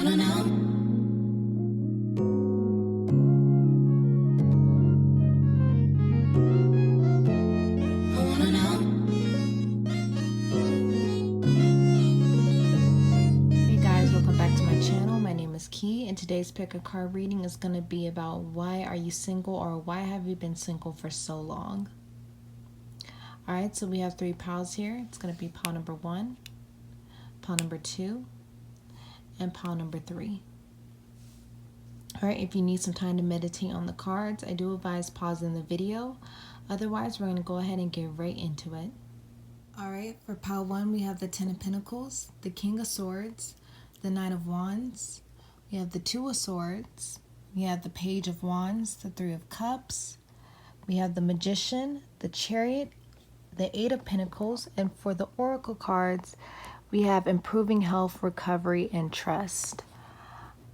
wanna know. I wanna know. Hey guys, welcome back to my channel. My name is Key, and today's pick a card reading is going to be about why are you single, or why have you been single for so long. Alright, so we have three piles here. It's going to be pile number 1, pile number 2, and pile number 3. Alright, if you need some time to meditate on the cards, I do advise pausing the video. Otherwise, we're going to go ahead and get right into it. Alright, for pile 1, we have the 10 of Pentacles, the King of Swords, the Knight of Wands, we have the 2 of Swords, we have the Page of Wands, the 3 of Cups, we have the Magician, the Chariot, the 8 of Pentacles, and for the Oracle cards, we have Improving Health, Recovery, and Trust.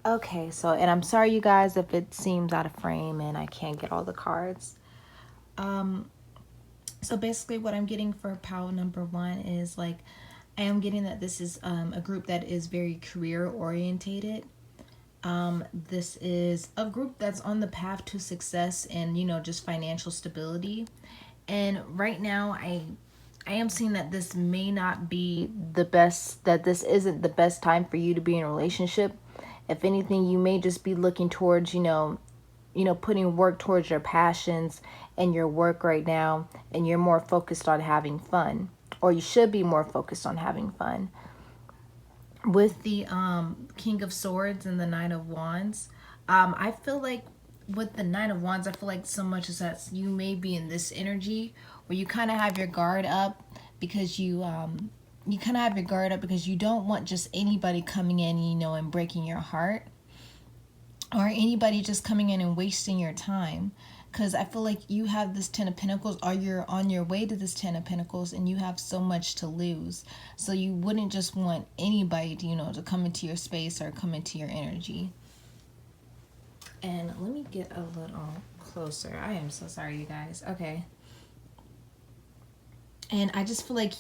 Okay, so, and I'm sorry you guys if it seems out of frame and I can't get all the cards. So basically what I'm getting for pile number 1 is like, I am getting that this is a group that is very career orientated. This is a group that's on the path to success and, you know, just financial stability. And right now I am seeing that this may not be the best, that this isn't the best time for you to be in a relationship. If anything, you may just be looking towards, you know, putting work towards your passions and your work right now, and you're more focused on having fun, or you should be more focused on having fun. With the King of Swords and the Knight of Wands, I feel like with the Knight of Wands, I feel like so much is that you may be in this energy where you kind of have your guard up because you kind of have your guard up because you don't want just anybody coming in, you know, and breaking your heart, or anybody just coming in and wasting your time. Because I feel like you have this 10 of Pentacles, or you're on your way to this 10 of Pentacles, and you have so much to lose. So you wouldn't just want anybody to, you know, to come into your space or come into your energy. And let me get a little closer. I am so sorry, you guys. Okay. And I just feel like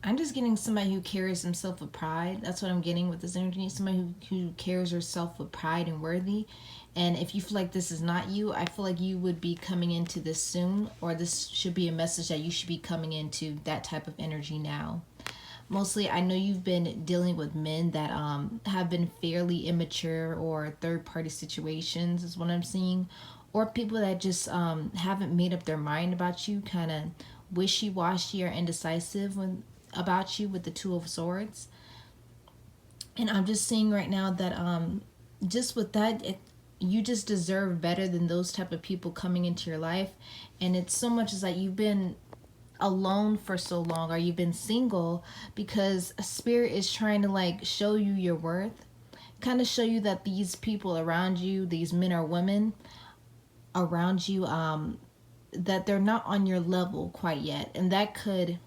I'm just getting somebody who carries himself with pride. That's what I'm getting with this energy. Somebody who carries herself with pride and worthy. And if you feel like this is not you, I feel like you would be coming into this soon, or this should be a message that you should be coming into that type of energy now. Mostly, I know you've been dealing with men that have been fairly immature, or third-party situations is what I'm seeing. Or people that just haven't made up their mind about you, kind of wishy-washy or indecisive about you with the 2 of Swords. And I'm just seeing right now that just with that, you just deserve better than those type of people coming into your life. And it's so much as like you've been alone for so long, or you've been single because Spirit is trying to like show you your worth, kind of show you that these people around you, these men or women around you, that they're not on your level quite yet. And that could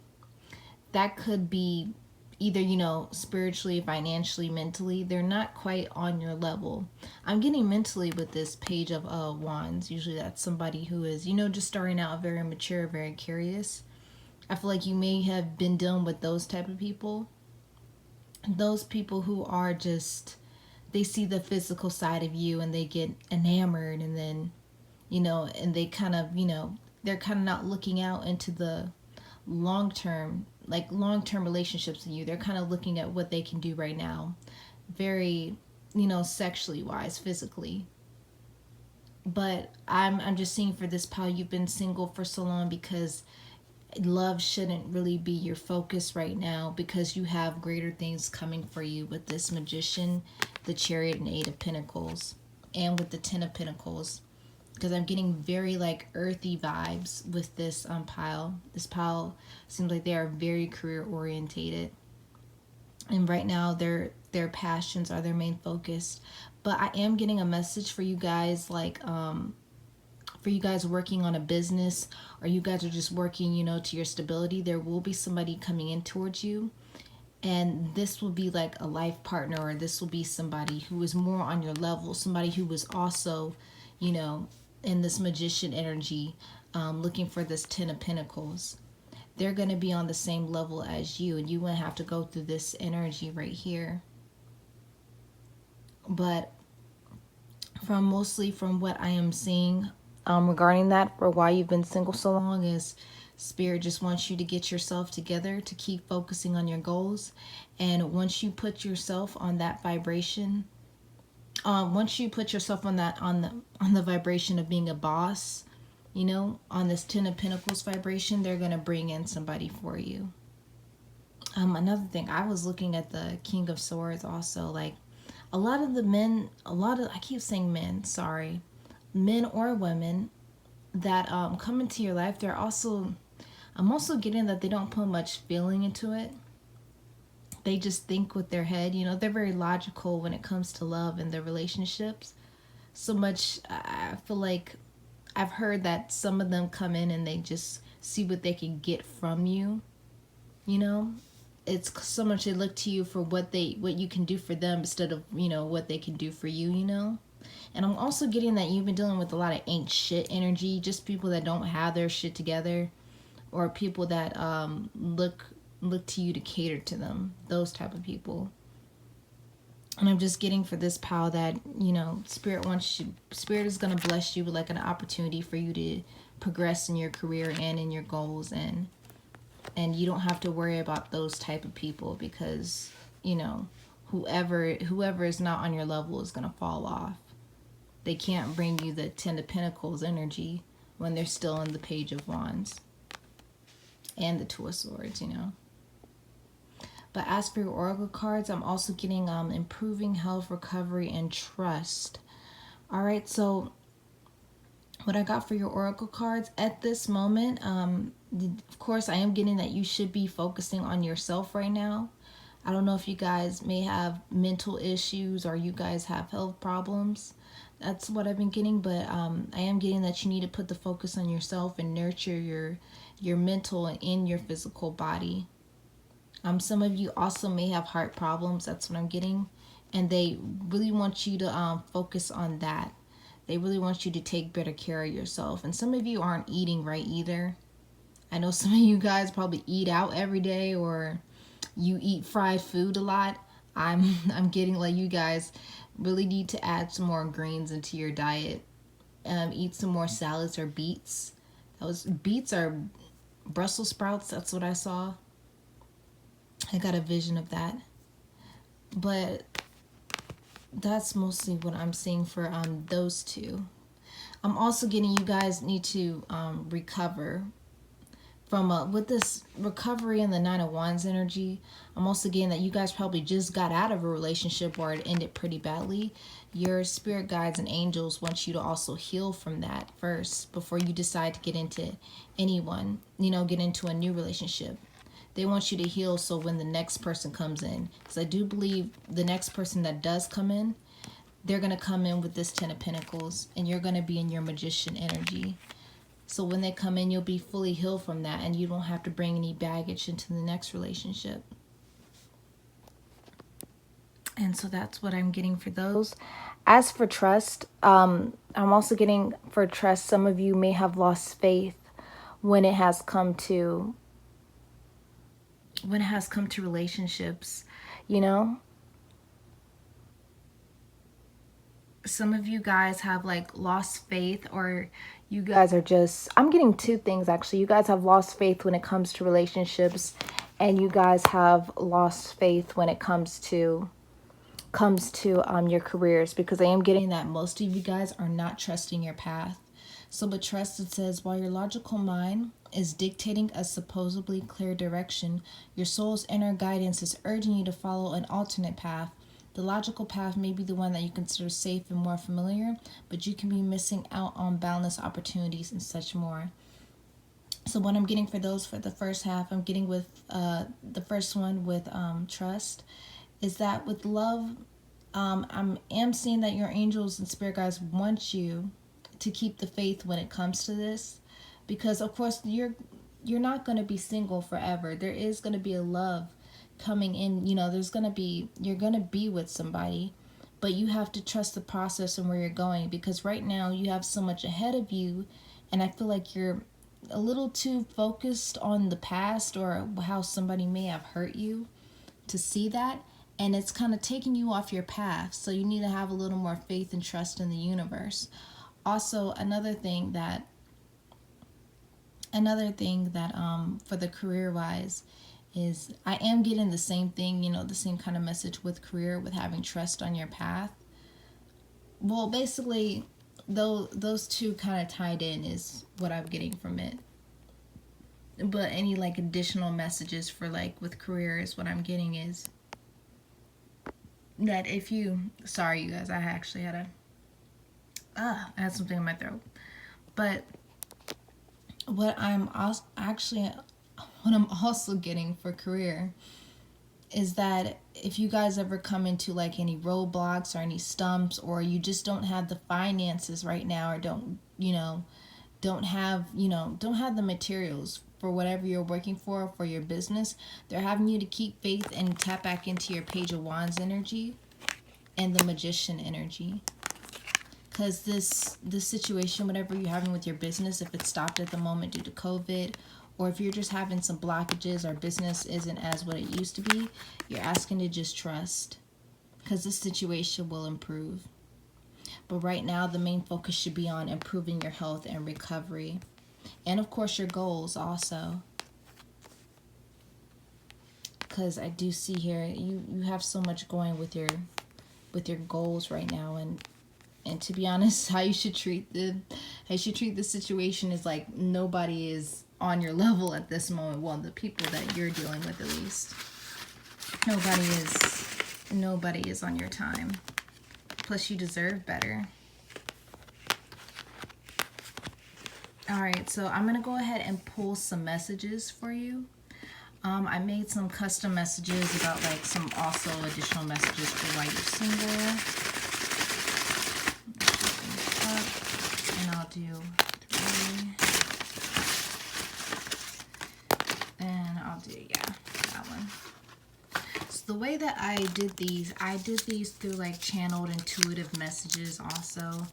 be either, you know, spiritually, financially, mentally, they're not quite on your level. I'm getting mentally with this Page of Wands. Usually that's somebody who is, you know, just starting out, very mature, very curious. I feel like you may have been dealing with those type of people. Those people who are just, they see the physical side of you and they get enamored, and then, you know, and they kind of, you know, they're kind of not looking out into the long-term relationships with you. They're kind of looking at what they can do right now, very, you know, sexually wise, physically. But I'm just seeing for this pile, you've been single for so long because love shouldn't really be your focus right now, because you have greater things coming for you with this Magician, the Chariot, and 8 of Pentacles, and with the 10 of Pentacles. Because I'm getting very like earthy vibes with this pile. This pile seems like they are very career orientated, and right now their passions are their main focus. But I am getting a message for you guys, like for you guys working on a business, or you guys are just working, you know, to your stability. There will be somebody coming in towards you, and this will be like a life partner, or this will be somebody who is more on your level, somebody who was also, you know, in this Magician energy, looking for this 10 of Pentacles. They're going to be on the same level as you, and you won't have to go through this energy right here. But from what I am seeing regarding that, for why you've been single so long, is Spirit just wants you to get yourself together, to keep focusing on your goals. And once you put yourself on that vibration, once you put yourself on that, on the vibration of being a boss, you know, on this Ten of Pentacles vibration, they're gonna bring in somebody for you. Another thing, I was looking at the King of Swords also. Like, a lot of the men, I keep saying men, sorry, men or women that come into your life, I'm also getting that they don't put much feeling into it. They just think with their head, you know, they're very logical when it comes to love and their relationships. So much, I feel like I've heard that some of them come in and they just see what they can get from you, you know? It's so much they look to you for what you can do for them instead of, you know, what they can do for you, you know? And I'm also getting that you've been dealing with a lot of ain't shit energy, just people that don't have their shit together, or people that look to you to cater to them, those type of people. And I'm just getting for this pal that, you know, Spirit is going to bless you with like an opportunity for you to progress in your career and in your goals, and you don't have to worry about those type of people, because, you know, whoever is not on your level is going to fall off. They can't bring you the Ten of Pentacles energy when they're still in the Page of Wands and the Two of Swords, you know. But as for your oracle cards, I'm also getting improving health, recovery, and trust. All right, so what I got for your oracle cards at this moment, of course, I am getting that you should be focusing on yourself right now. I don't know if you guys may have mental issues or you guys have health problems. That's what I've been getting, but I am getting that you need to put the focus on yourself and nurture your mental and your physical body. Some of you also may have heart problems. That's what I'm getting. And they really want you to focus on that. They really want you to take better care of yourself. And some of you aren't eating right either. I know some of you guys probably eat out every day, or you eat fried food a lot. I'm getting like you guys really need to add some more greens into your diet. Eat some more salads or beets. Those beets are Brussels sprouts. That's what I saw. I got a vision of that. But that's mostly what I'm seeing for those two. I'm also getting you guys need to recover from with this recovery and the Nine of Wands energy. I'm also getting that you guys probably just got out of a relationship where it ended pretty badly. Your spirit guides and angels want you to also heal from that first before you decide to get into anyone, you know, get into a new relationship. They want you to heal so when the next person comes in, because I do believe the next person that does come in, they're going to come in with this Ten of Pentacles, and you're going to be in your Magician energy. So when they come in, you'll be fully healed from that, and you don't have to bring any baggage into the next relationship. And so that's what I'm getting for those. As for trust, I'm also getting for trust, some of you may have lost faith when it has come to relationships, you know. Some of you guys have like lost faith, or you guys are just, I'm getting two things actually. You guys have lost faith when it comes to relationships, and you guys have lost faith when it comes to your careers, because I am getting that most of you guys are not trusting your path. So with trust, it says, while your logical mind is dictating a supposedly clear direction, your soul's inner guidance is urging you to follow an alternate path. The logical path may be the one that you consider safe and more familiar, but you can be missing out on boundless opportunities and such more. So what I'm getting for those for the first half, I'm getting with the first one with trust, is that with love, I am seeing that your angels and spirit guides want you to keep the faith when it comes to this, because of course you're not going to be single forever. There is going to be a love coming in, you know. You're going to be with somebody, but you have to trust the process and where you're going, because right now you have so much ahead of you, and I feel like you're a little too focused on the past or how somebody may have hurt you to see that. and it's kind of taking you off your path. So you need to have a little more faith and trust in the universe. Also, another thing that for the career wise is I am getting the same thing, the same kind of message with career, with having trust on your path. Well, basically, though, those two kind of tied in is what I'm getting from it. But any like additional messages for like with career is what I'm getting is that if you, sorry you guys, I actually had I had something in my throat. But what I'm also getting for career is that if you guys ever come into like any roadblocks or any stumps, or you just don't have the finances right now, or don't have the materials for whatever you're working for your business, they're having you to keep faith and tap back into your Page of Wands energy and the Magician energy. Because this situation, whatever you're having with your business, if it's stopped at the moment due to COVID, or if you're just having some blockages or business isn't as what it used to be, you're asking to just trust, because this situation will improve. But right now, the main focus should be on improving your health and recovery. And of course, your goals also. Because I do see here, you have so much going with your goals right now. And to be honest, how you should treat the situation is like nobody is on your level at this moment. Well, the people that you're dealing with, at least. Nobody is on your time. Plus, you deserve better. Alright, so I'm going to go ahead and pull some messages for you. I made some custom messages about like some also additional messages for why you're single. And I'll do 3. And I'll do, that one. So the way that I did these through like channeled intuitive messages also.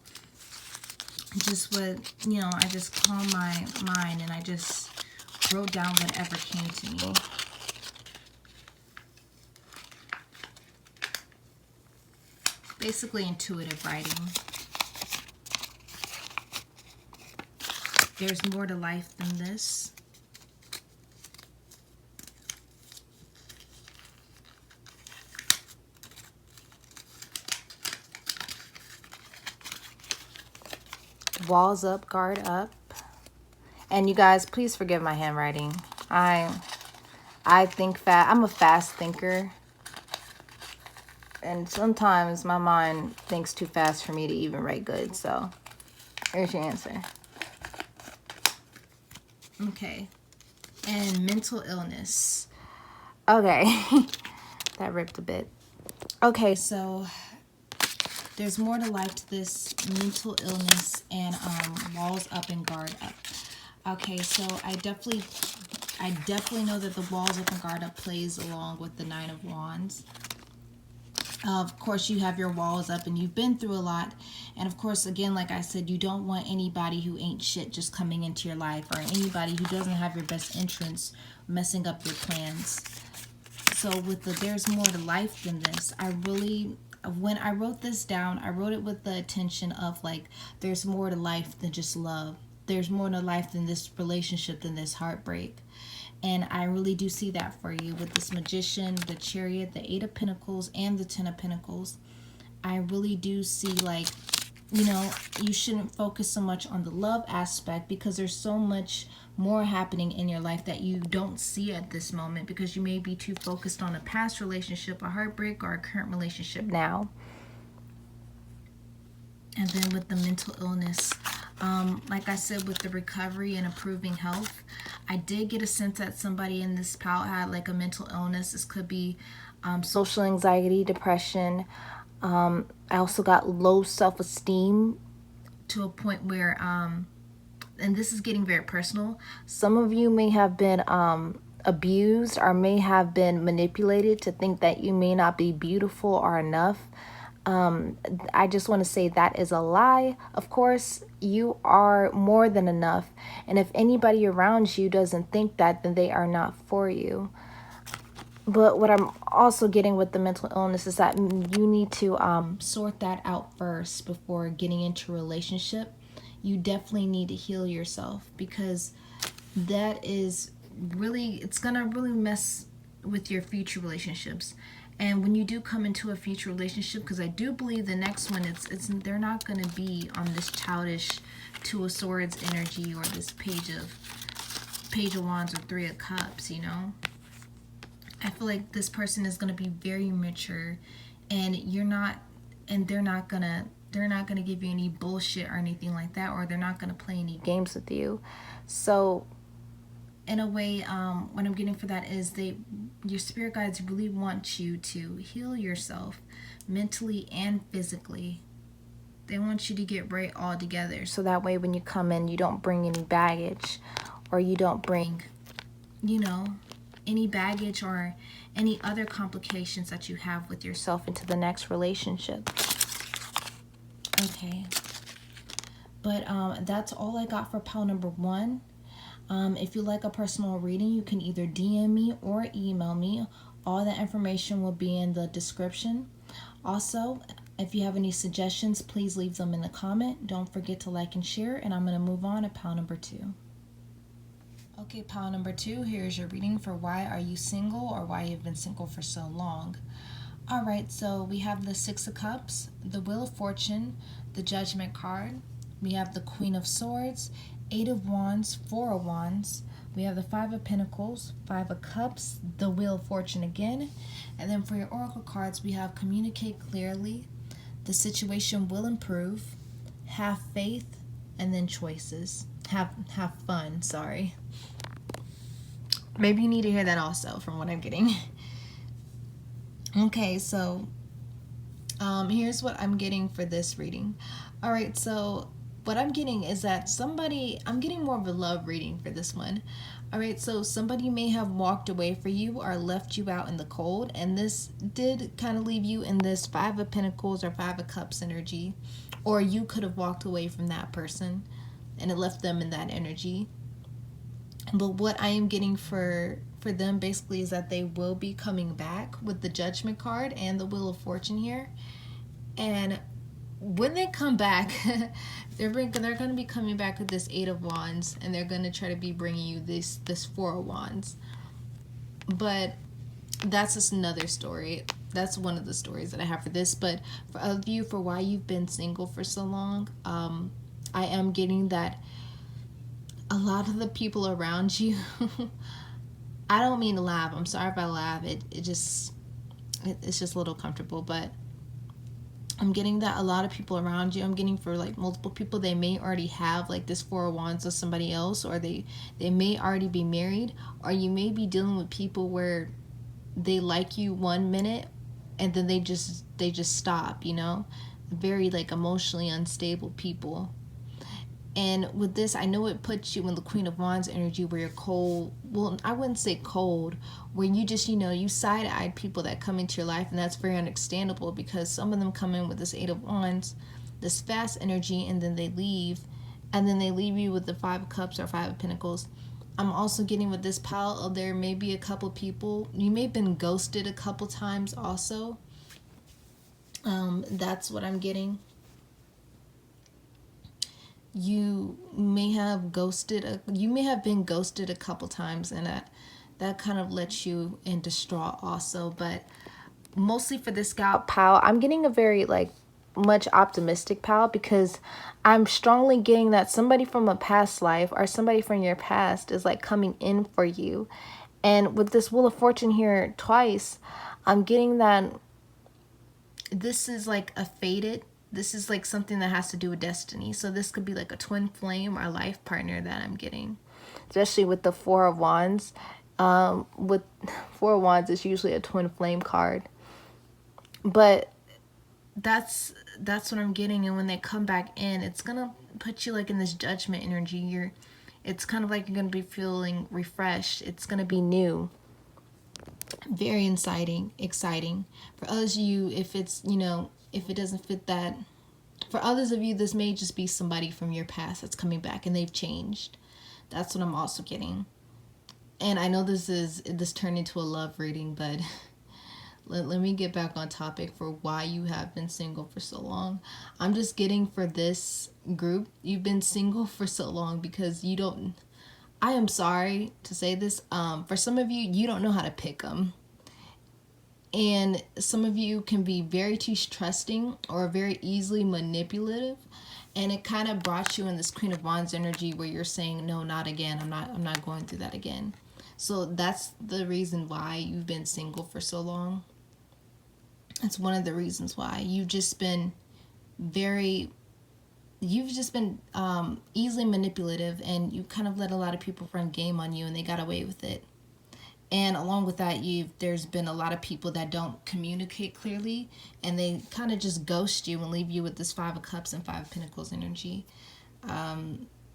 Just what, I just calmed my mind and I just wrote down whatever came to me. Basically intuitive writing. There's more to life than this. Walls up, guard up. And you guys, please forgive my handwriting. I think fast. I'm a fast thinker. And sometimes my mind thinks too fast for me to even write good. So, here's your answer. Okay. And mental illness. Okay. That ripped a bit. Okay, so there's more to life to this mental illness and walls up and guard up. Okay, so I definitely know that the walls up and guard up plays along with the Nine of Wands. Of course, you have your walls up and you've been through a lot. And of course, again, like I said, you don't want anybody who ain't shit just coming into your life, or anybody who doesn't have your best interests messing up your plans. So with the there's more to life than this, when I wrote this down, I wrote it with the intention of like, there's more to life than just love. There's more to life than this relationship, than this heartbreak. And I really do see that for you with this Magician, the Chariot, the 8 of Pentacles, and the 10 of Pentacles. I really do see like, you shouldn't focus so much on the love aspect, because there's so much more happening in your life that you don't see at this moment, because you may be too focused on a past relationship, a heartbreak, or a current relationship now. And then with the mental illness, like I said, with the recovery and improving health, I did get a sense that somebody in this pile had like a mental illness. This could be social anxiety, depression. I also got low self-esteem to a point where, and this is getting very personal, some of you may have been abused or may have been manipulated to think that you may not be beautiful or enough. I just want to say that is a lie. Of course, you are more than enough. And if anybody around you doesn't think that, then they are not for you. But what I'm also getting with the mental illness is that you need to sort that out first before getting into a relationship. You definitely need to heal yourself, because that is really, it's gonna really mess with your future relationships. And when you do come into a future relationship, because I do believe the next one, it's they're not gonna be on this childish Two of Swords energy, or this Page of Wands or Three of Cups, you know. I feel like this person is going to be very mature, and you're not, and they're not gonna give you any bullshit or anything like that, or they're not gonna play any games with you. So in a way, what I'm getting for that is your spirit guides really want you to heal yourself mentally and physically. They want you to get right all together, so that way when you come in, you don't bring any baggage, or you don't bring, you know, any baggage or any other complications that you have with yourself into the next relationship. Okay. But that's all I got for pile number 1. If you like a personal reading, you can either DM me or email me. All the information will be in the description. Also, if you have any suggestions, please leave them in the comment. Don't forget to like and share, and I'm going to move on to pile number 2. Okay, pile number 2, here's your reading for why are you single, or why you've been single for so long. All right, so we have the Six of Cups, the Wheel of Fortune, the Judgment card. We have the Queen of Swords, Eight of Wands, Four of Wands. We have the Five of Pentacles, Five of Cups, the Wheel of Fortune again. And then for your Oracle cards, we have Communicate Clearly, the Situation Will Improve, Have Faith, and then Choices. Have fun, sorry. Maybe you need to hear that also from what I'm getting. Okay, so here's what I'm getting for this reading. All right, so what I'm getting is that I'm getting more of a love reading for this one. All right, so somebody may have walked away for you or left you out in the cold, and this did kind of leave you in this Five of Pentacles or Five of Cups energy, or you could have walked away from that person and it left them in that energy. But what I am getting for them basically is that they will be coming back with the Judgment card and the Wheel of Fortune here. And when they come back, they're going to be coming back with this Eight of Wands, and they're going to try to be bringing you this Four of Wands. But that's just another story. That's one of the stories that I have for this. But for other of you, for why you've been single for so long, I am getting that a lot of the people around you I don't mean to laugh. I'm sorry if I laugh. It's just a little comfortable, but I'm getting that a lot of people around you, I'm getting for like multiple people, they may already have like this Four of Wands with somebody else, or they may already be married, or you may be dealing with people where they like you one minute and then they just stop, you know, very like emotionally unstable people. And with this, I know it puts you in the Queen of Wands energy where you're cold. Well, I wouldn't say cold, where you just, you side-eyed people that come into your life, and that's very understandable because some of them come in with this Eight of Wands, this fast energy, and then they leave. And then they leave you with the Five of Cups or Five of Pentacles. I'm also getting with this pile, there may be a couple people, you may have been ghosted a couple times also. That's what I'm getting. You may have been ghosted a couple times, and that kind of lets you in distraught also. But mostly for this scout pal, I'm getting a very like much optimistic pal, because I'm strongly getting that somebody from a past life or somebody from your past is like coming in for you. And with this Wheel of Fortune here twice, I'm getting that this is like this is like something that has to do with destiny. So this could be like a twin flame or a life partner that I'm getting, especially with the Four of Wands. With Four of Wands, it's usually a twin flame card. But that's what I'm getting. And when they come back in, it's gonna put you like in this Judgment energy. It's kind of like you're gonna be feeling refreshed. It's gonna be new. Very exciting. For others of you, if it's, if it doesn't fit that, for others of you, this may just be somebody from your past that's coming back and they've changed. That's what I'm also getting. And I know this turned into a love reading, but let me get back on topic for why you have been single for so long. I'm just getting for this group, you've been single for so long because you don't, I am sorry to say this, for some of you, you don't know how to pick them. And some of you can be very too trusting or very easily manipulative. And it kind of brought you in this Queen of Wands energy where you're saying, no, not again. I'm not going through that again. So that's the reason why you've been single for so long. It's one of the reasons why you've just been easily manipulative, and you kind of let a lot of people run game on you and they got away with it. And along with that, there's been a lot of people that don't communicate clearly, and they kind of just ghost you and leave you with this Five of Cups and Five of Pentacles energy.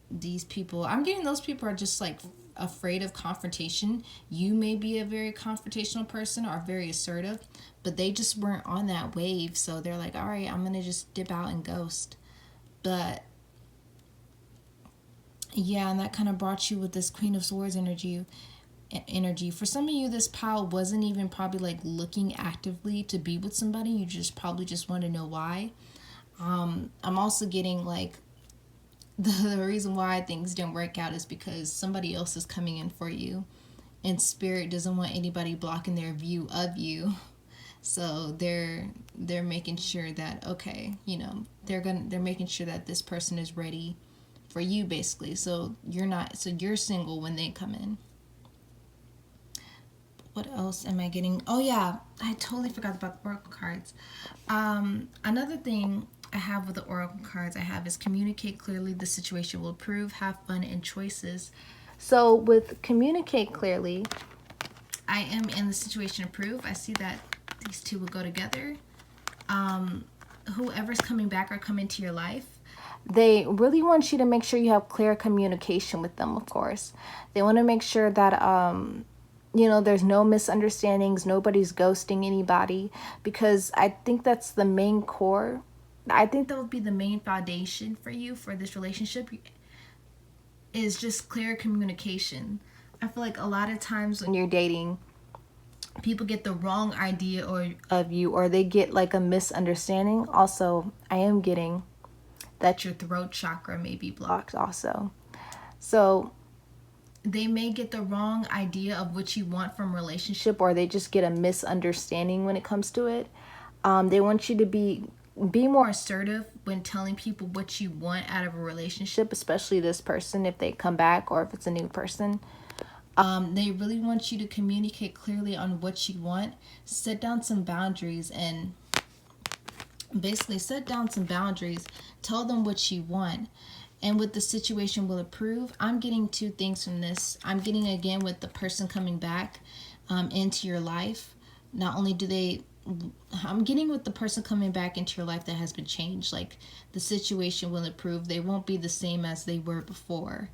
These people, I'm getting those people are just like afraid of confrontation. You may be a very confrontational person or very assertive, but they just weren't on that wave. So they're like, all right, I'm going to just dip out and ghost. But yeah, and that kind of brought you with this Queen of Swords energy. For some of you, this pile wasn't even probably like looking actively to be with somebody. You just probably just want to know why. I'm also getting like the reason why things didn't work out is because somebody else is coming in for you, and spirit doesn't want anybody blocking their view of you. So they're making sure that, okay, you know, they're making sure that this person is ready for you, basically. So you're single when they come in. What else am I getting? Oh yeah, I totally forgot about the oracle cards. Another thing I have with the oracle cards is communicate clearly, the situation will improve, have fun and choices. So with communicate clearly, I am in the situation improve. I see that these two will go together. Whoever's coming back or come into your life, they really want you to make sure you have clear communication with them, of course. They want to make sure that you know, there's no misunderstandings, nobody's ghosting anybody, because I think that's the main core. I think that would be the main foundation for you for this relationship, is just clear communication. I feel like a lot of times when you're dating, people get the wrong idea of you, or they get like a misunderstanding. Also, I am getting that your throat chakra may be blocked also. So they may get the wrong idea of what you want from a relationship, or they just get a misunderstanding when it comes to it. They want you to be more assertive when telling people what you want out of a relationship, especially this person if they come back or if it's a new person. They really want you to communicate clearly on what you want. Set down some boundaries and basically tell them what you want. And with the situation will improve, I'm getting two things from this. I'm getting, again, with the person coming back into your life. Not only I'm getting with the person coming back into your life that has been changed. Like, the situation will improve. They won't be the same as they were before.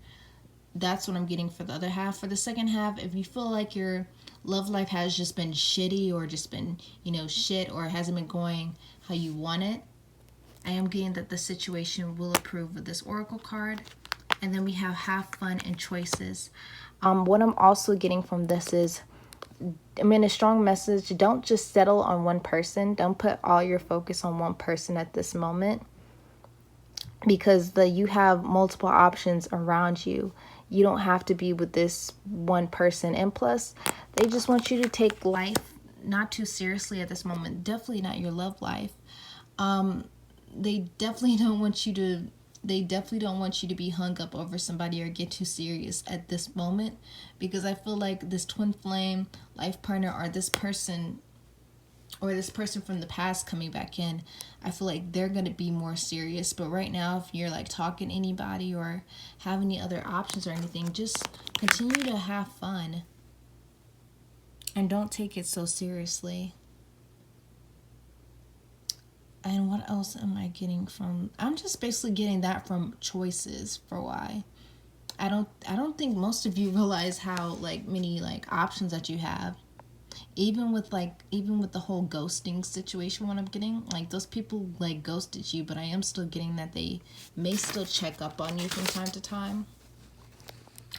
That's what I'm getting for the other half. For the second half, if you feel like your love life has just been shitty, or just been, you know, shit, or it hasn't been going how you want it, I am getting that the situation will improve with this oracle card. And then we have fun and choices. What I'm also getting from this is, a strong message. Don't just settle on one person. Don't put all your focus on one person at this moment, because you have multiple options around you. You don't have to be with this one person. And plus, they just want you to take life not too seriously at this moment. Definitely not your love life. They definitely don't want you to be hung up over somebody or get too serious at this moment, because I feel like this twin flame life partner, or this person from the past coming back in, I feel like they're going to be more serious. But right now, if you're like talking to anybody or have any other options or anything, just continue to have fun and don't take it so seriously. And what else am I getting from? I'm just basically getting that from choices for why. I don't think most of you realize how like many like options that you have. Even with the whole ghosting situation, what I'm getting, like, those people like ghosted you, but I am still getting that they may still check up on you from time to time.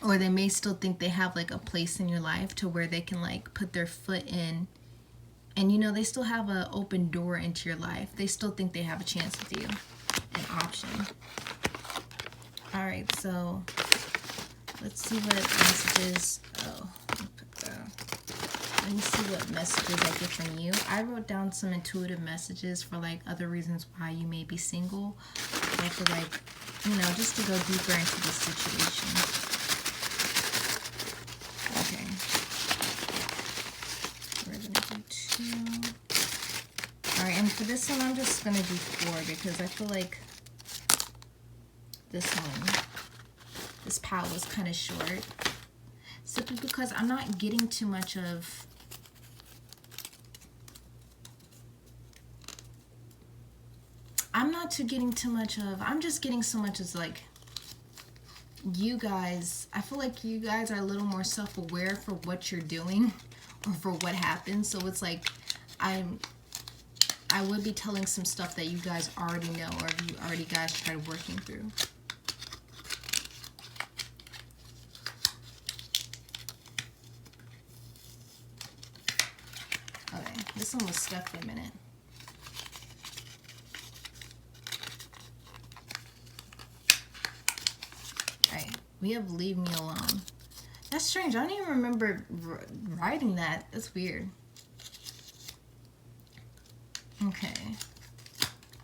or they may still think they have like a place in your life to where they can like put their foot in, and you know, they still have an open door into your life. They still think they have a chance with you, an option. All right, so let's see what messages. Oh, let me see what messages I get from you. I wrote down some intuitive messages for like other reasons why you may be single. I feel like, you know, just to go deeper into this situation. Okay. We're going to do 2. Alright, and for this one, I'm just going to do 4 because I feel like this pile was kind of short. Simply because I'm not getting too much of... I'm just getting so much as like, you guys, I feel like you guys are a little more self-aware for what you're doing or for what happened. So it's like, I would be telling some stuff that you guys already know, or you already guys tried working through. Okay, this one was stuck for a minute. We have leave me alone. That's strange. I don't even remember writing that. That's weird. Okay.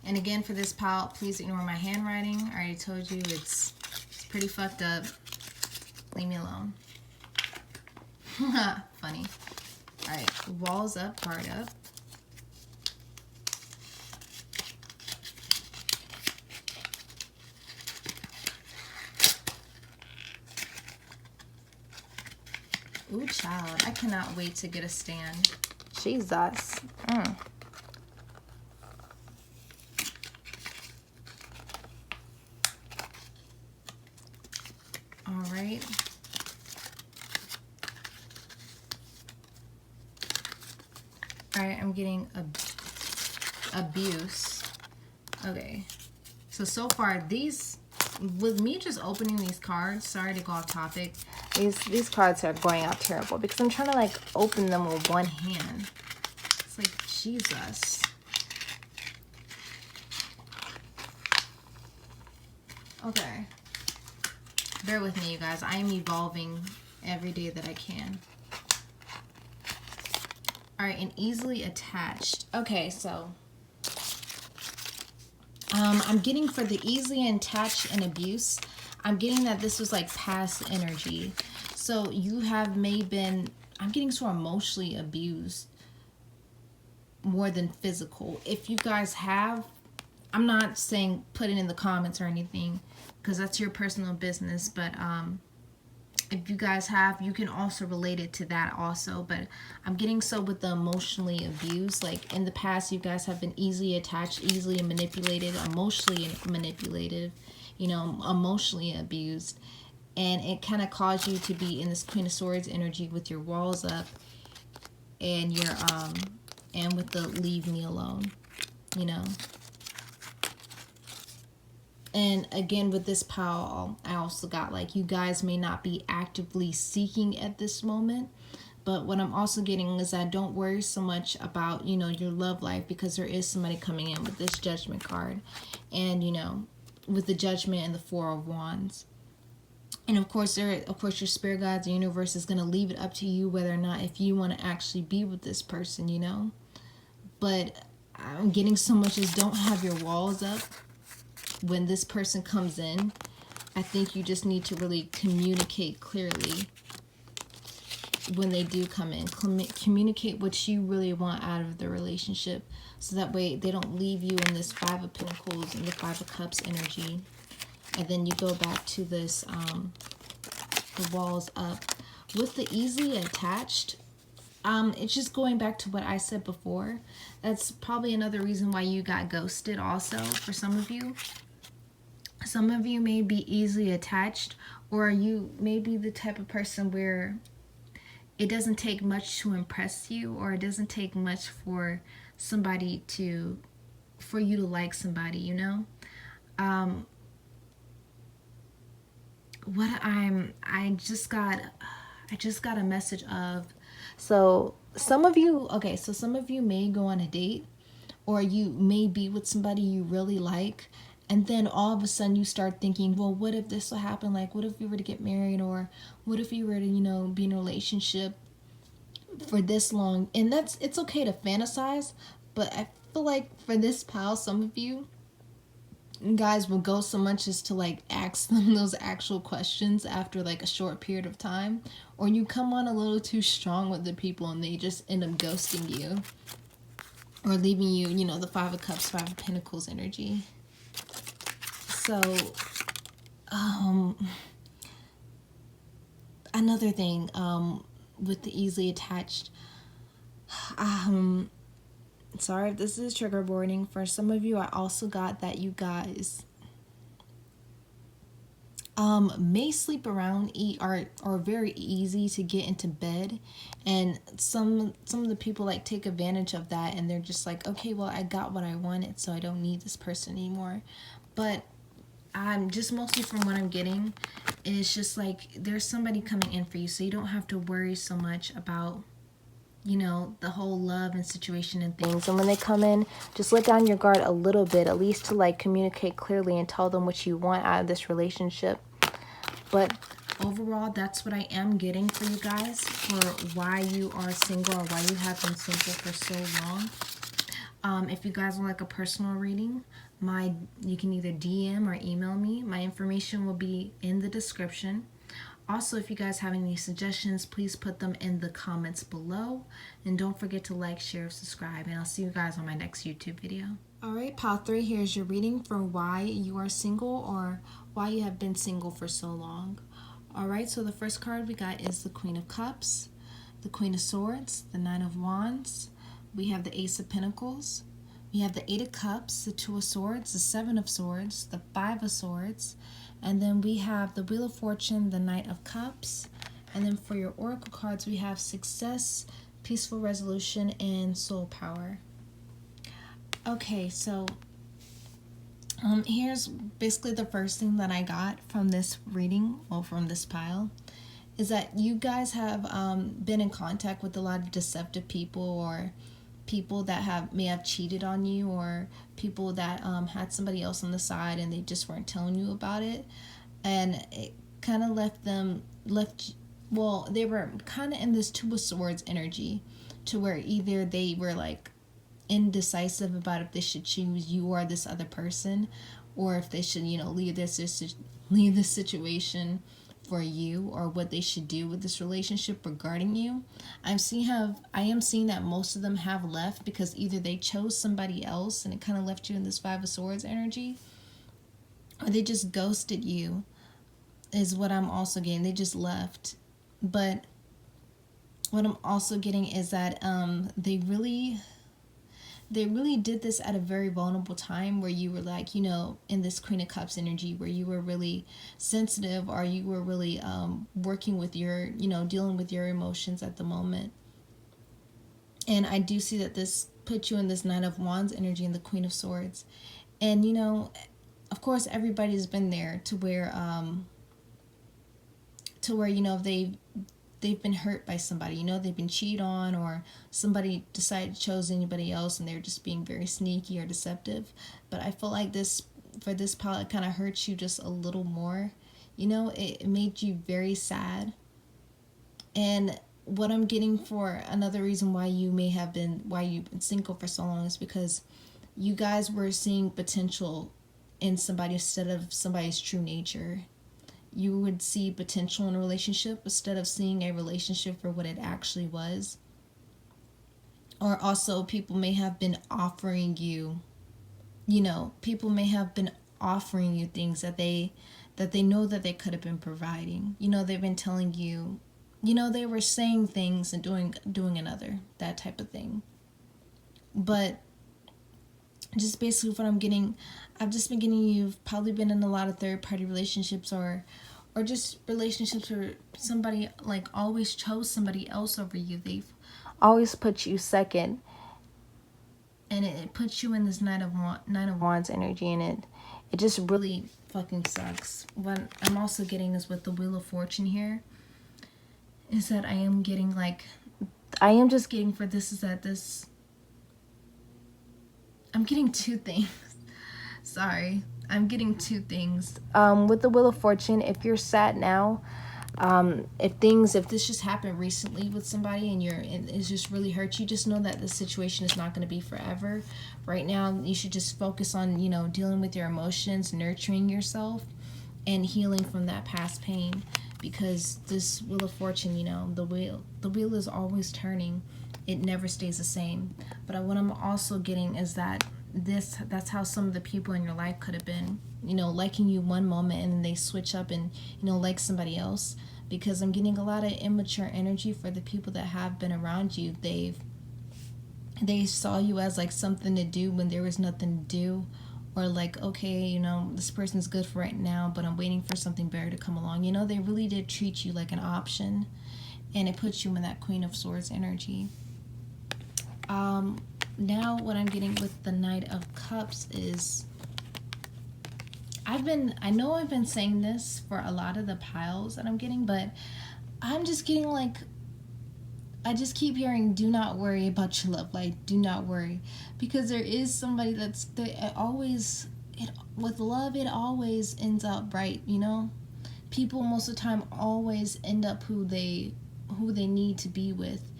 And again, for this pile, please ignore my handwriting. I already told you it's pretty fucked up. Leave me alone. Funny. Alright. Walls up, guard up. Ooh, child. I cannot wait to get a stand. Jesus. Alright. Alright, I'm getting abuse. Okay. So far, these... With me just opening these cards, sorry to go off topic, these cards are going out terrible because I'm trying to like open them with one hand. It's like, Jesus. Okay. Bear with me, you guys. I am evolving every day that I can. Alright, and easily attached. Okay, so... I'm getting for the easily attached and abuse, I'm getting that this was like past energy. So you have been, I'm getting so emotionally abused more than physical. If you guys have, I'm not saying put it in the comments or anything because that's your personal business, but if you guys have, you can also relate it to that also. But I'm getting so with the emotionally abused, like in the past you guys have been easily attached, easily manipulated, emotionally manipulated, you know, emotionally abused, and it kind of caused you to be in this Queen of Swords energy with your walls up and your and with the leave me alone, you know. And again, with this pile, I also got like, you guys may not be actively seeking at this moment. But what I'm also getting is that don't worry so much about, you know, your love life, because there is somebody coming in with this Judgment card. And, you know, with the Judgment and the Four of Wands. And of course, your spirit guides, the universe is going to leave it up to you whether or not if you want to actually be with this person, you know. But I'm getting so much as don't have your walls up. When this person comes in, I think you just need to really communicate clearly when they do come in. Communicate what you really want out of the relationship, so that way they don't leave you in this Five of Pentacles and the Five of Cups energy. And then you go back to this, the walls up. With the easily attached, it's just going back to what I said before. That's probably another reason why you got ghosted also for some of you. Some of you may be easily attached, or you may be the type of person where it doesn't take much to impress you, or it doesn't take much for somebody to, for you to like somebody, you know? I just got a message of, so some of you, okay, so some of you may go on a date, or you may be with somebody you really like, and then all of a sudden you start thinking, well, what if this will happen? Like, what if we were to get married, or what if we were to, be in a relationship for this long? And it's okay to fantasize, but I feel like for this pile, some of you guys will go so much as to like ask them those actual questions after like a short period of time, or you come on a little too strong with the people and they just end up ghosting you or leaving you, the Five of Cups, Five of Pentacles energy. So another thing, with the easily attached, sorry if this is trigger warning for some of you. I also got that you guys may sleep around, eat, are very easy to get into bed, and some of the people like take advantage of that, and they're just like, okay, well, I got what I wanted, so I don't need this person anymore. But I'm just, mostly from what I'm getting, it's just like there's somebody coming in for you, so you don't have to worry so much about the whole love and situation and things. And when they come in, just let down your guard a little bit, at least to like communicate clearly and tell them what you want out of this relationship. But overall, that's what I am getting for you guys for why you are single, or why you have been single for so long. If you guys would like a personal reading, you can either DM or email me. My information will be in the description. Also, if you guys have any suggestions, please put them in the comments below. And don't forget to like, share, subscribe. And I'll see you guys on my next YouTube video. Alright, Pile 3, here's your reading for why you are single, or why you have been single for so long. Alright, so the first card we got is the Queen of Cups, the Queen of Swords, the Nine of Wands. We have the Ace of Pentacles. We have the Eight of Cups, the Two of Swords, the Seven of Swords, the Five of Swords. And then we have the Wheel of Fortune, the Knight of Cups. And then for your oracle cards, we have Success, Peaceful Resolution, and Soul Power. Okay, so here's basically the first thing that I got from this reading, or from this pile, is that you guys have been in contact with a lot of deceptive people, or people that may have cheated on you, or people that had somebody else on the side and they just weren't telling you about it, and it kind of they were kind of in this Two of Swords energy, to where either they were like indecisive about if they should choose you or this other person, or if they should leave this situation for you, or what they should do with this relationship regarding you. I am seeing that most of them have left because either they chose somebody else and it kind of left you in this Five of Swords energy, or they just ghosted you, is what I'm also getting. They just left. But what I'm also getting is that they really did this at a very vulnerable time, where you were like, in this Queen of Cups energy, where you were really sensitive, or you were really working with your, dealing with your emotions at the moment. And I do see that this put you in this Nine of Wands energy and the Queen of Swords. And, of course, everybody's been there to where they've been hurt by somebody, they've been cheated on, or somebody decided to choose anybody else and they're just being very sneaky or deceptive. But I feel like for this pile, it kind of hurts you just a little more. It made you very sad. And what I'm getting for another reason why you've been single for so long, is because you guys were seeing potential in somebody instead of somebody's true nature. You would see potential in a relationship instead of seeing a relationship for what it actually was. Or also, people may have been offering you, things that they know that they could have been providing. They've been telling you, they were saying things and doing another, that type of thing. But just basically what I'm getting, I've just been getting, you've probably been in a lot of third-party relationships, or just relationships where somebody like always chose somebody else over you. They've always put you second, and it puts you in this Nine of Wands energy, and It just really fucking sucks. What I'm also getting is with the Wheel of Fortune here, is that I am getting like, I am just getting for this is that this, I'm getting two things. Sorry. I'm getting two things. With the Wheel of Fortune, if you're sad now, if this just happened recently with somebody and it's just really hurt you, just know that the situation is not going to be forever. Right now, you should just focus on, dealing with your emotions, nurturing yourself, and healing from that past pain. Because this Wheel of Fortune, the wheel is always turning. It never stays the same. But what I'm also getting is that that's how some of the people in your life could have been, liking you one moment and then they switch up and, like somebody else. Because I'm getting a lot of immature energy for the people that have been around you. They saw you as like something to do when there was nothing to do, or like, okay, this person's good for right now, but I'm waiting for something better to come along. They really did treat you like an option, and it puts you in that Queen of Swords energy. Now what I'm getting with the Knight of Cups is, I know I've been saying this for a lot of the piles that I'm getting, but I'm just getting like, I just keep hearing, do not worry about your love life, do not worry, because there is somebody with love, it always ends up right, people most of the time always end up who they need to be with,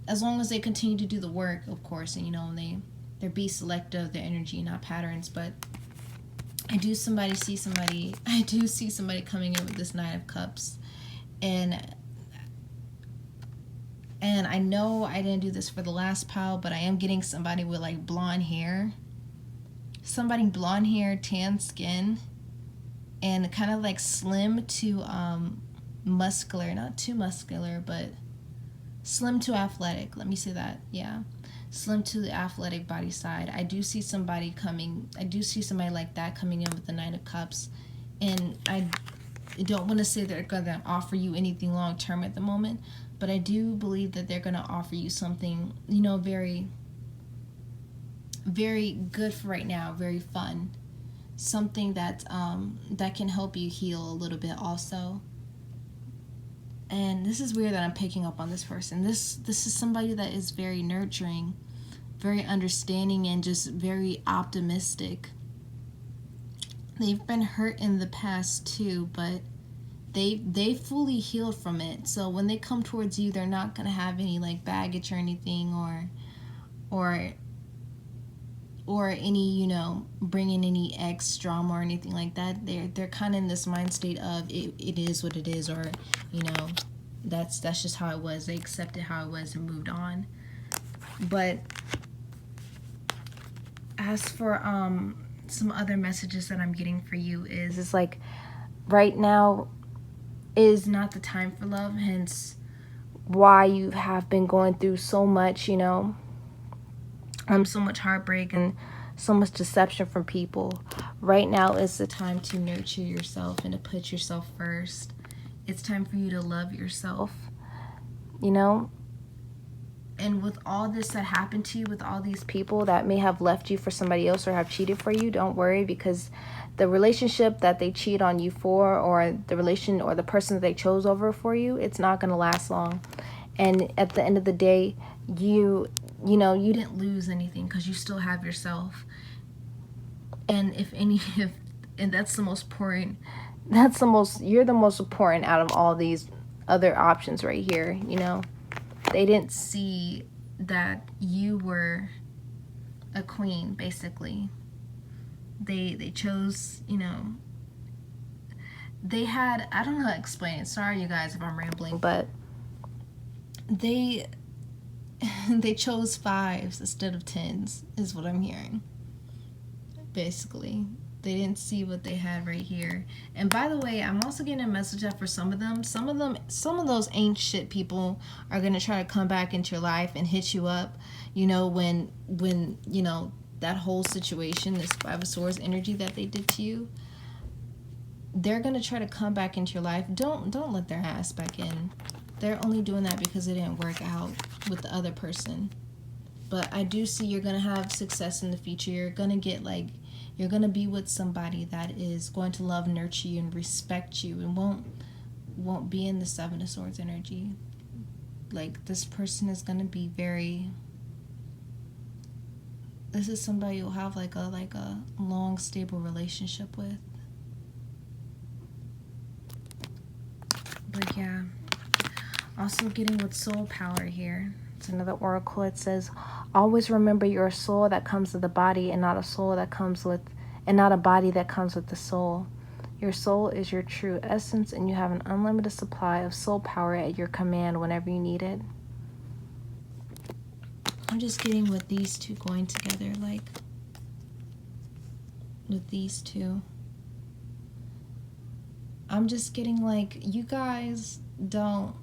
as long as they continue to do the work, of course, and they're be selective, their energy, not patterns. But I do see somebody coming in with this Knight of Cups, and I know I didn't do this for the last pile, but I am getting somebody with like blonde hair, tan skin, and kind of like slim to muscular, not too muscular, but slim to athletic. Let me say that. Yeah. Slim to the athletic body side. I do see somebody like that coming in with the Nine of Cups. And I don't want to say they're going to offer you anything long term at the moment, but I do believe that they're going to offer you something, very, very good for right now, very fun. Something that can help you heal a little bit also. And this is weird that I'm picking up on this person. This is somebody that is very nurturing, very understanding, and just very optimistic. They've been hurt in the past too, but they fully healed from it. So when they come towards you, they're not gonna have any like baggage or anything, or any, bringing any ex drama or anything like that. They're kind of in this mind state of it is what it is, or that's just how it was. They accepted how it was and moved on. But as for some other messages that I'm getting for you is, it's like right now is not the time for love, hence why you have been going through so much, so much heartbreak and so much deception from people. Right now is the time to nurture yourself and to put yourself first. It's time for you to love yourself, And with all this that happened to you, with all these people that may have left you for somebody else or have cheated for you, don't worry, because the relationship that they cheat on you for, or the relation or the person that they chose over for you, it's not going to last long. And at the end of the day, you didn't lose anything, because you still have yourself. And and that's the most important. You're the most important out of all these other options right here. They didn't see that you were a queen, basically. They chose, they had, I don't know how to explain it. Sorry, you guys, if I'm rambling, but they chose 5s instead of 10s, is what I'm hearing. Basically, they didn't see what they had right here. And by the way, I'm also getting a message that for some of those ain't shit people are gonna try to come back into your life and hit you up. When that whole situation, this 5 of Swords energy that they did to you, they're gonna try to come back into your life. Don't let their ass back in. They're only doing that because it didn't work out with the other person. But I do see you're going to have success in the future. You're going to get like, you're going to be with somebody that is going to love, nurture you, and respect you, and won't be in the Seven of Swords energy. Like, this person is going to be very, this is somebody you'll have like a long, stable relationship with. But yeah, also getting with soul power here. It's another oracle. It says, always remember you're a soul that comes with the body, and not a soul that comes with, and not a body that comes with the soul. Your soul is your true essence, and you have an unlimited supply of soul power at your command whenever you need it. I'm just getting with these two going together, like with these two. I'm just getting like, you guys don't,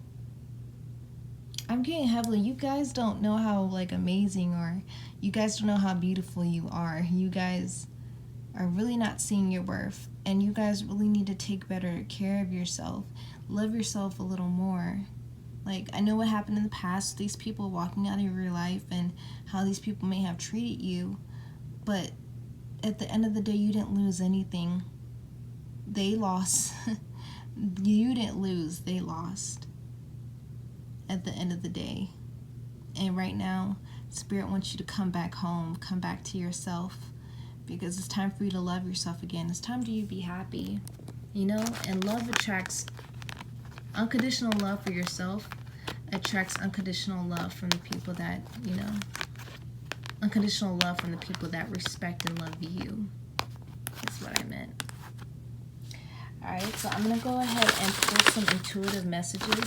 I'm getting heavily, you guys don't know how like amazing, or you guys don't know how beautiful you are. You guys are really not seeing your worth, and you guys really need to take better care of yourself. Love yourself a little more. Like, I know what happened in the past, these people walking out of your life and how these people may have treated you, but at the end of the day, you didn't lose anything. They lost. You didn't lose, they lost at the end of the day. And right now, Spirit wants you to come back home, come back to yourself, because it's time for you to love yourself again. It's time for you to be happy, you know? And love attracts, unconditional love for yourself attracts unconditional love from the people that, you know, unconditional love from the people that respect and love you. That's what I meant. Alright, so I'm going to go ahead and pull some intuitive messages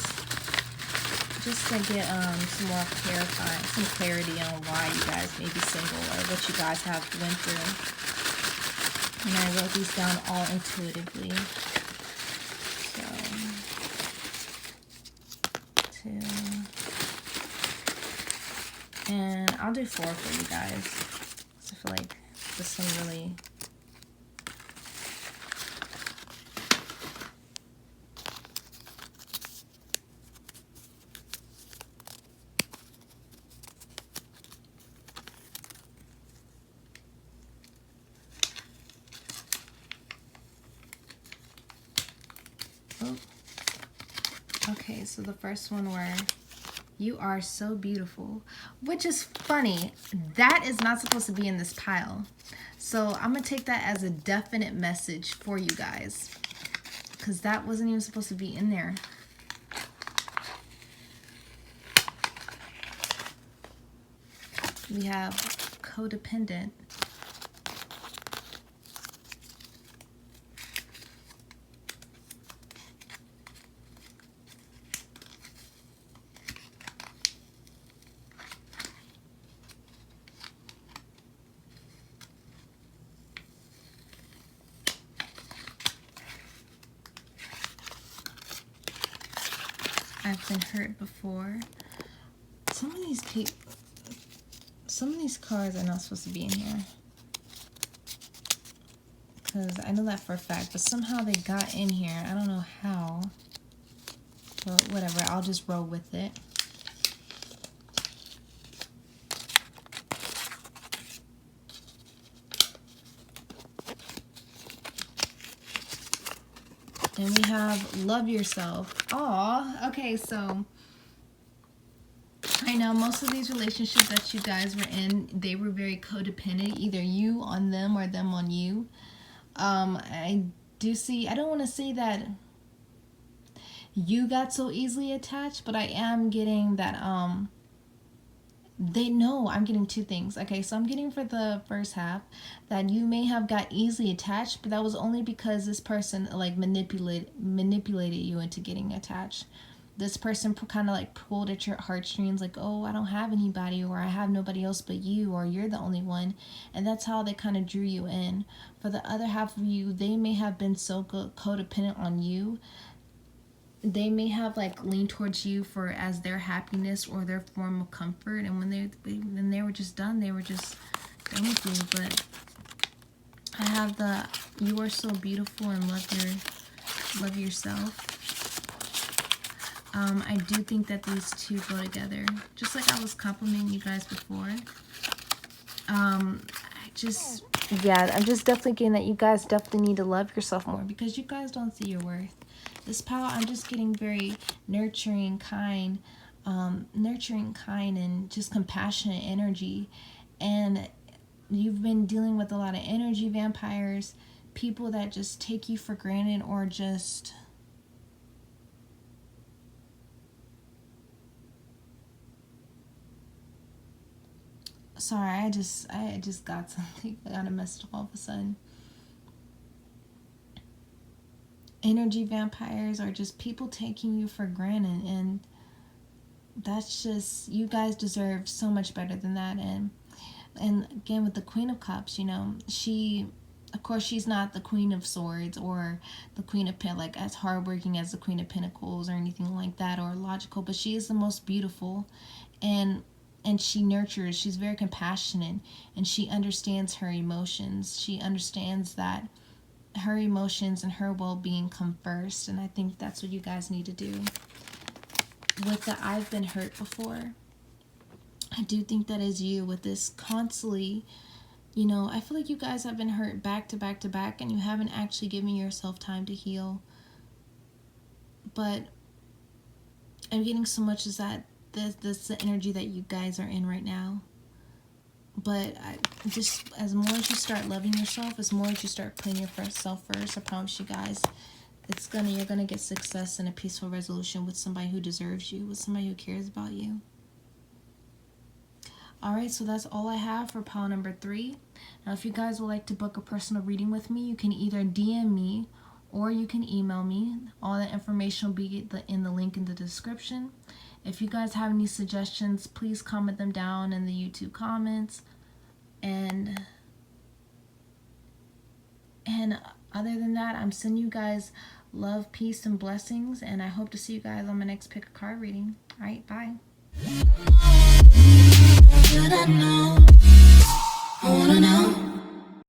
just to get some more clarity on why you guys may be single, or what you guys have went through. And I wrote these down all intuitively. So, 2. And I'll do 4 for you guys. So I feel like there's some really... Oh. Okay, so the first one were, you are so beautiful, which is funny. That is not supposed to be in this pile. So I'm going to take that as a definite message for you guys, because that wasn't even supposed to be in there. We have codependent. I've been hurt before. Some of these cards are not supposed to be in here, because I know that for a fact, but somehow they got in here. I don't know how, but whatever, I'll just roll with it. And we have love yourself. Aw, okay, so I know most of these relationships that you guys were in, they were very codependent, either you on them or them on you. I do see, I don't want to say that you got so easily attached, but I am getting that they know. I'm getting 2 things. Okay, so I'm getting for the first half that you may have got easily attached, but that was only because this person like manipulated you into getting attached. This person kind of like pulled at your heartstrings, like, oh, I don't have anybody, or I have nobody else but you, or you're the only one. And that's how they kind of drew you in. For the other half of you, they may have been so codependent on you. They may have like leaned towards you for as their happiness or their form of comfort, and when they were just done, they were just done with you. But I have the, you are so beautiful and love yourself. I do think that these two go together. Just like I was complimenting you guys before. I'm just definitely getting that you guys definitely need to love yourself more because you guys don't see your worth. This pile, I'm just getting very nurturing, kind, and just compassionate energy. And you've been dealing with a lot of energy vampires, people that just take you for granted or just... Sorry, I just got something. I got a message all of a sudden. Energy vampires are just people taking you for granted, and that's just, you guys deserve so much better than that. And again, with the Queen of Cups, you know, she, of course, she's not the Queen of Swords or the Queen of like as hardworking as the Queen of Pentacles or anything like that, or logical, but she is the most beautiful, and she nurtures. She's very compassionate, and she understands her emotions. She understands that her emotions and her well-being come first, and I think that's what you guys need to do. With the I've been hurt before, I do think that is you with this constantly, you know, I feel like you guys have been hurt back to back to back, and you haven't actually given yourself time to heal. But I'm getting so much is that that's the energy that you guys are in right now. But just as more as you start loving yourself, as more as you start putting yourself first, I promise you guys, you're gonna get success and a peaceful resolution with somebody who deserves you, with somebody who cares about you. Alright, so that's all I have for pile number 3. Now, if you guys would like to book a personal reading with me, you can either DM me or you can email me. All that information will be in the link in the description. If you guys have any suggestions, please comment them down in the YouTube comments. And other than that, I'm sending you guys love, peace, and blessings. And I hope to see you guys on my next pick a card reading. Alright, bye. I wanna know.